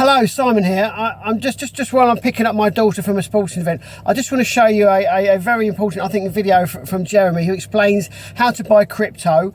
Hello, Simon here. I'm just while I'm picking up my daughter from a sporting event, I just want to show you a very important, I think, video from Jeremy, who explains how to buy crypto.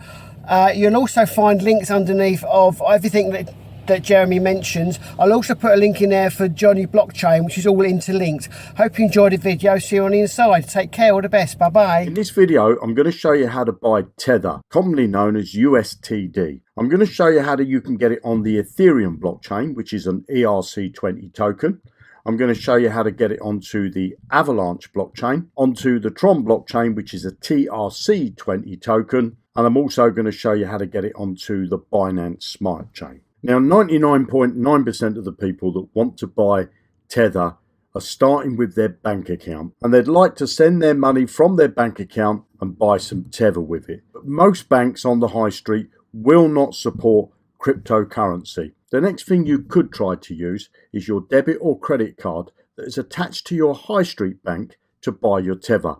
You'll also find links underneath of everything that Jeremy mentions. I'll also put a link in there for Johnny Blockchain, which is all interlinked. Hope you enjoyed the video. See you on the inside. Take care. All the best. Bye bye. In this video, I'm going to show you how to buy Tether, commonly known as USTD. I'm going to show you how you can get it on the Ethereum blockchain, which is an ERC20 token. I'm going to show you how to get it onto the Avalanche blockchain, onto the Tron blockchain, which is a TRC20 token. And I'm also going to show you how to get it onto the Binance Smart Chain. Now, 99.9% of the people that want to buy Tether are starting with their bank account, and they'd like to send their money from their bank account and buy some Tether with it. But most banks on the high street will not support cryptocurrency. The next thing you could try to use is your debit or credit card that is attached to your high street bank to buy your Tether.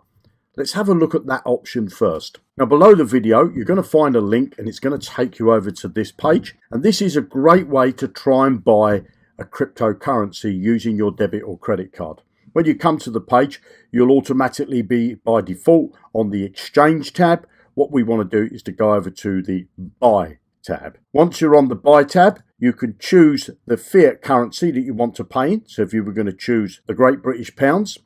Let's have a look at that option first. Now, below the video, you're going to find a link and it's going to take you over to this page. And this is a great way to try and buy a cryptocurrency using your debit or credit card. When you come to the page, you'll automatically be by default on the exchange tab. What we want to do is to go over to the buy tab. Once you're on the buy tab, you can choose the fiat currency that you want to pay in. So if you were going to choose the Great British Pounds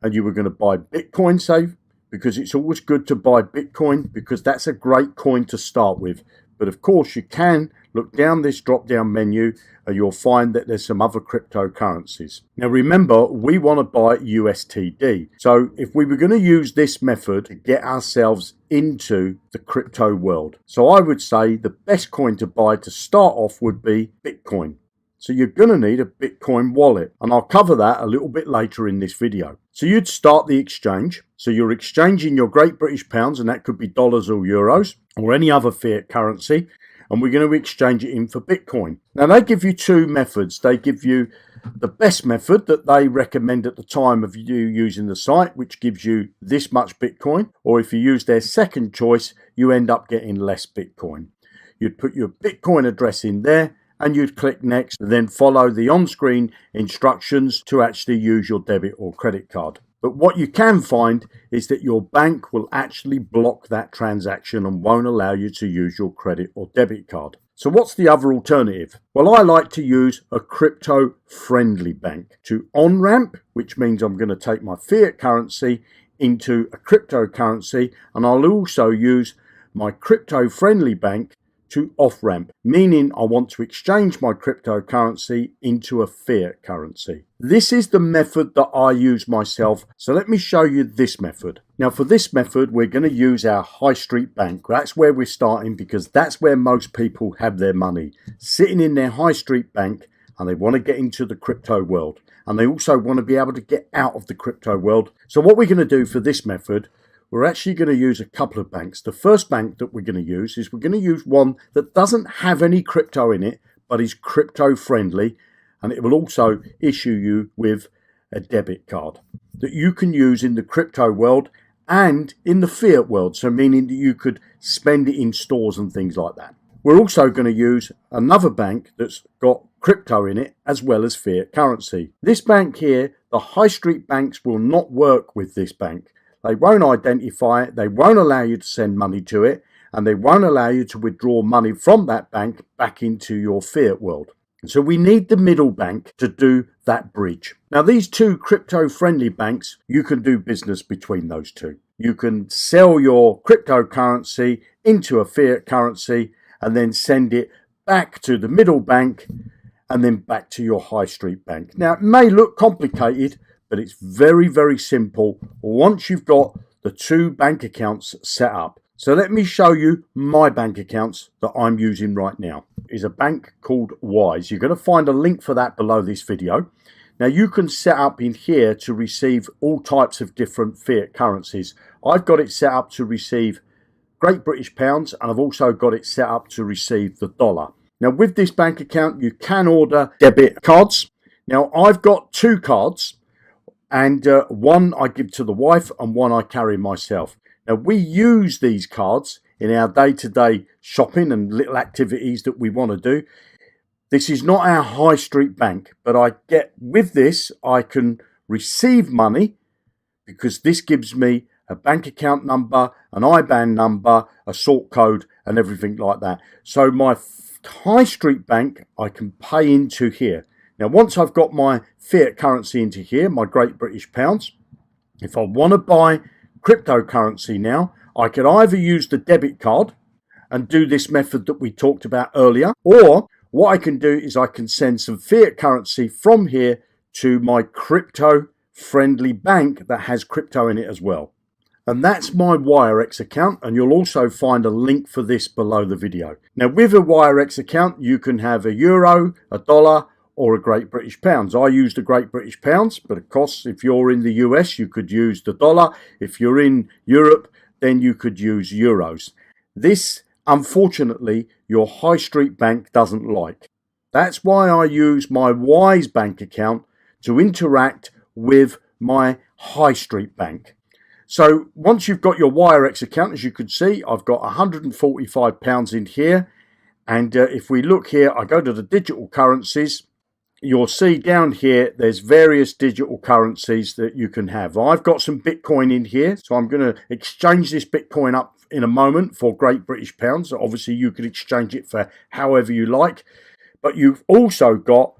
and you were going to buy Bitcoin, say, because it's always good to buy Bitcoin because that's a great coin to start with. But of course, you can look down this drop-down menu and you'll find that there's some other cryptocurrencies. Now, remember, we want to buy USTD. So if we were going to use this method to get ourselves into the crypto world, so I would say the best coin to buy to start off would be Bitcoin. So you're going to need a Bitcoin wallet, and I'll cover that a little bit later in this video. So you'd start the exchange. So you're exchanging your Great British Pounds, and that could be dollars or euros or any other fiat currency, and we're going to exchange it in for Bitcoin. Now, they give you two methods. They give you the best method that they recommend at the time of you using the site, which gives you this much Bitcoin, or if you use their second choice, you end up getting less Bitcoin. You'd put your Bitcoin address in there, and you'd click next, then follow the on-screen instructions to actually use your debit or credit card. But what you can find is that your bank will actually block that transaction and won't allow you to use your credit or debit card. So what's the other alternative? Well, I like to use a crypto-friendly bank to on-ramp, which means I'm going to take my fiat currency into a cryptocurrency, and I'll also use my crypto-friendly bank to off-ramp, meaning I want to exchange my cryptocurrency into a fiat currency. This is the method that I use myself, so let me show you this method. Now, for this method, we're going to use our high street bank. That's where we're starting because that's where most people have their money, sitting in their high street bank, and they want to get into the crypto world. And they also want to be able to get out of the crypto world. So what we're going to do for this method, we're actually going to use a couple of banks. The first bank that we're going to use is we're going to use one that doesn't have any crypto in it, but is crypto friendly. And it will also issue you with a debit card that you can use in the crypto world and in the fiat world. So meaning that you could spend it in stores and things like that. We're also going to use another bank that's got crypto in it as well as fiat currency. This bank here, the high street banks will not work with this bank. They won't identify it, they won't allow you to send money to it, and they won't allow you to withdraw money from that bank back into your fiat world. So we need the middle bank to do that bridge. Now, these two crypto-friendly banks, you can do business between those two. You can sell your cryptocurrency into a fiat currency and then send it back to the middle bank and then back to your high street bank. Now, it may look complicated, but it's very, very simple once you've got the two bank accounts set up. So let me show you my bank accounts that I'm using right now. It's a bank called Wise. You're going to find a link for that below this video. Now, you can set up in here to receive all types of different fiat currencies. I've got it set up to receive Great British Pounds, and I've also got it set up to receive the dollar. Now, with this bank account, you can order debit cards. Now, I've got two cards. And one I give to the wife and one I carry myself. Now, we use these cards in our day-to-day shopping and little activities that we want to do. This is not our high street bank, but with this, I can receive money because this gives me a bank account number, an IBAN number, a sort code, and everything like that. So my high street bank, I can pay into here. Now, once I've got my fiat currency into here, my Great British Pounds, if I want to buy cryptocurrency now, I could either use the debit card and do this method that we talked about earlier, or what I can do is I can send some fiat currency from here to my crypto friendly bank that has crypto in it as well. And that's my WireX account, and you'll also find a link for this below the video. Now, with a WireX account, you can have a euro, a dollar, or a Great British Pounds. I use the Great British Pounds, but of course, if you're in the US, you could use the dollar. If you're in Europe, then you could use euros. This, unfortunately, your high street bank doesn't like. That's why I use my Wise bank account to interact with my high street bank. So once you've got your WireX account, as you can see, I've got £145 in here. And if we look here, I go to the digital currencies. You'll see down here, there's various digital currencies that you can have. I've got some Bitcoin in here, so I'm going to exchange this Bitcoin up in a moment for Great British Pounds. Obviously, you can exchange it for however you like. But you've also got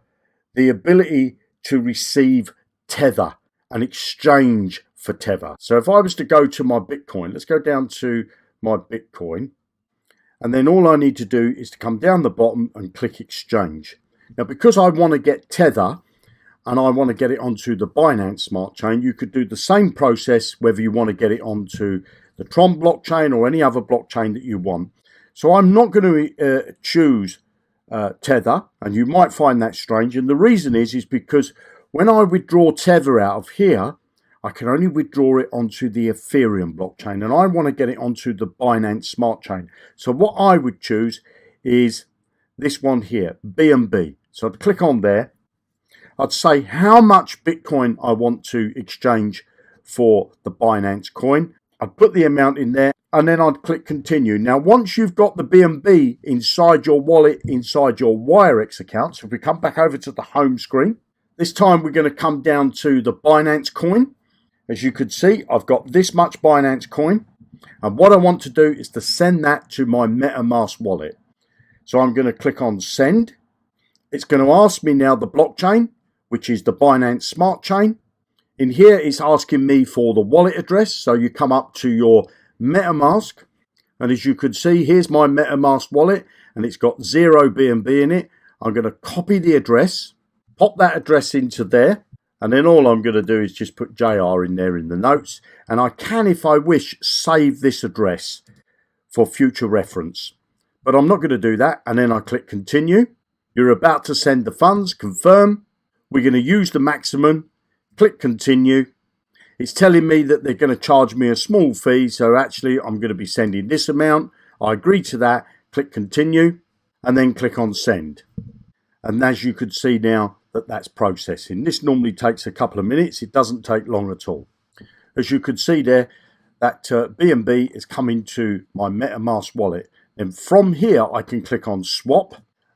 the ability to receive Tether, an exchange for Tether. So if I was to go to my Bitcoin, let's go down to my Bitcoin. And then all I need to do is to come down the bottom and click exchange. Now, because I want to get Tether and I want to get it onto the Binance Smart Chain, you could do the same process whether you want to get it onto the Tron blockchain or any other blockchain that you want. So I'm not going to choose Tether, and you might find that strange. And the reason is because when I withdraw Tether out of here, I can only withdraw it onto the Ethereum blockchain, and I want to get it onto the Binance Smart Chain. So what I would choose is this one here, BNB. So I'd click on there. I'd say how much Bitcoin I want to exchange for the Binance coin. I'd put the amount in there, and then I'd click continue. Now, once you've got the BNB inside your wallet, inside your WireX account, so if we come back over to the home screen, this time we're going to come down to the Binance coin. As you could see, I've got this much Binance coin, and what I want to do is to send that to my MetaMask wallet. So I'm going to click on send. It's going to ask me now the blockchain, which is the Binance Smart Chain. In here, it's asking me for the wallet address. So you come up to your MetaMask, and as you can see, here's my MetaMask wallet, and it's got 0 BNB in it. I'm going to copy the address, pop that address into there, and then all I'm going to do is just put JR in there in the notes. And I can, if I wish, save this address for future reference. But I'm not going to do that. And then I click continue. You're about to send the funds, confirm. We're going to use the maximum. Click continue. It's telling me that they're going to charge me a small fee. So actually, I'm going to be sending this amount. I agree to that. Click continue. And then click on send. And as you can see now, that's processing. This normally takes a couple of minutes. It doesn't take long at all. As you can see there, that BNB is coming to my MetaMask wallet. And from here, I can click on swap.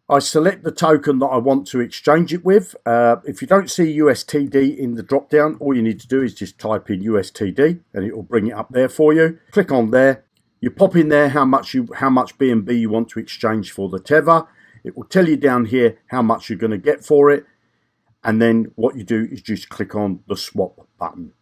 I select the token that I want to exchange it with. If you don't see USTD in the drop down, all you need to do is just type in USTD and it will bring it up there for you. Click on there. You pop in there how much BNB you want to exchange for the Tether. It will tell you down here how much you're going to get for it. And then what you do is just click on the swap button.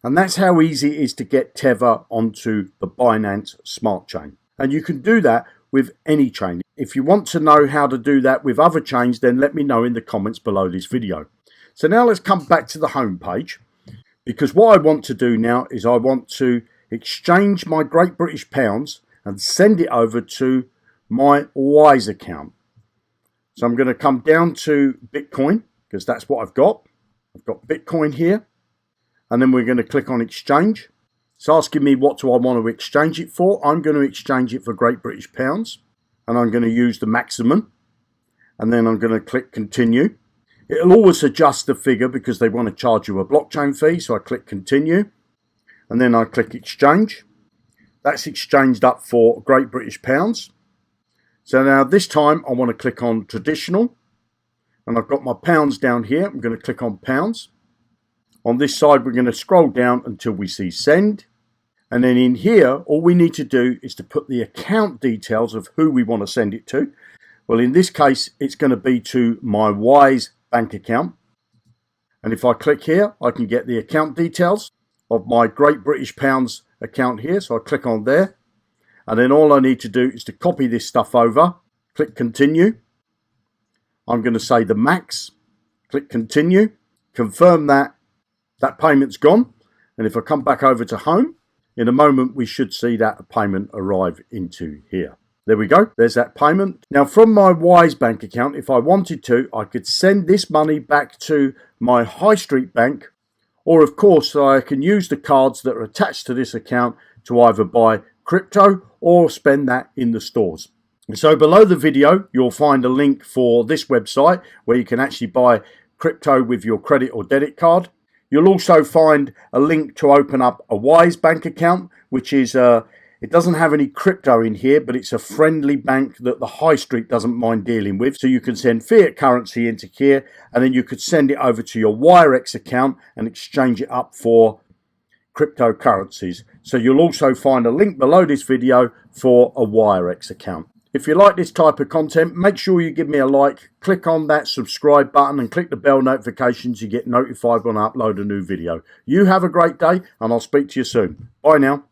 And that's how easy it is to get Tether onto the Binance Smart Chain. And you can do that with any chain. If you want to know how to do that with other chains, then let me know in the comments below this video. So now let's come back to the home page, because what I want to do now is I want to exchange my Great British Pounds and send it over to my Wise account. So I'm going to come down to Bitcoin, because that's what I've got. I've got Bitcoin here. And then we're going to click on exchange. It's asking me what do I want to exchange it for. I'm going to exchange it for Great British Pounds. And I'm going to use the maximum. And then I'm going to click continue. It'll always adjust the figure because they want to charge you a blockchain fee. So I click continue. And then I click exchange. That's exchanged up for Great British Pounds. So now this time I want to click on traditional, and I've got my pounds down here. I'm going to click on pounds. On this side, we're going to scroll down until we see send. And then in here, all we need to do is to put the account details of who we want to send it to. Well, in this case, it's going to be to my Wise bank account. And if I click here, I can get the account details of my Great British Pounds account here. So I click on there. And then all I need to do is to copy this stuff over. Click continue. I'm going to say the max. Click continue. Confirm that payment's gone. And if I come back over to home, in a moment we should see that payment arrive into here. There we go. There's that payment. Now from my Wise bank account, if I wanted to, I could send this money back to my high street bank, or of course I can use the cards that are attached to this account to either buy crypto or spend that in the stores. So below the video, you'll find a link for this website where you can actually buy crypto with your credit or debit card. You'll also find a link to open up a Wise bank account, which is, it doesn't have any crypto in here, but it's a friendly bank that the high street doesn't mind dealing with. So you can send fiat currency into here, and then you could send it over to your Wirex account and exchange it up for cryptocurrencies. So you'll also find a link below this video for a Wirex account. If you like this type of content, make sure you give me a like, click on that subscribe button and click the bell notifications. You get notified when I upload a new video. You have a great day and I'll speak to you soon. Bye now.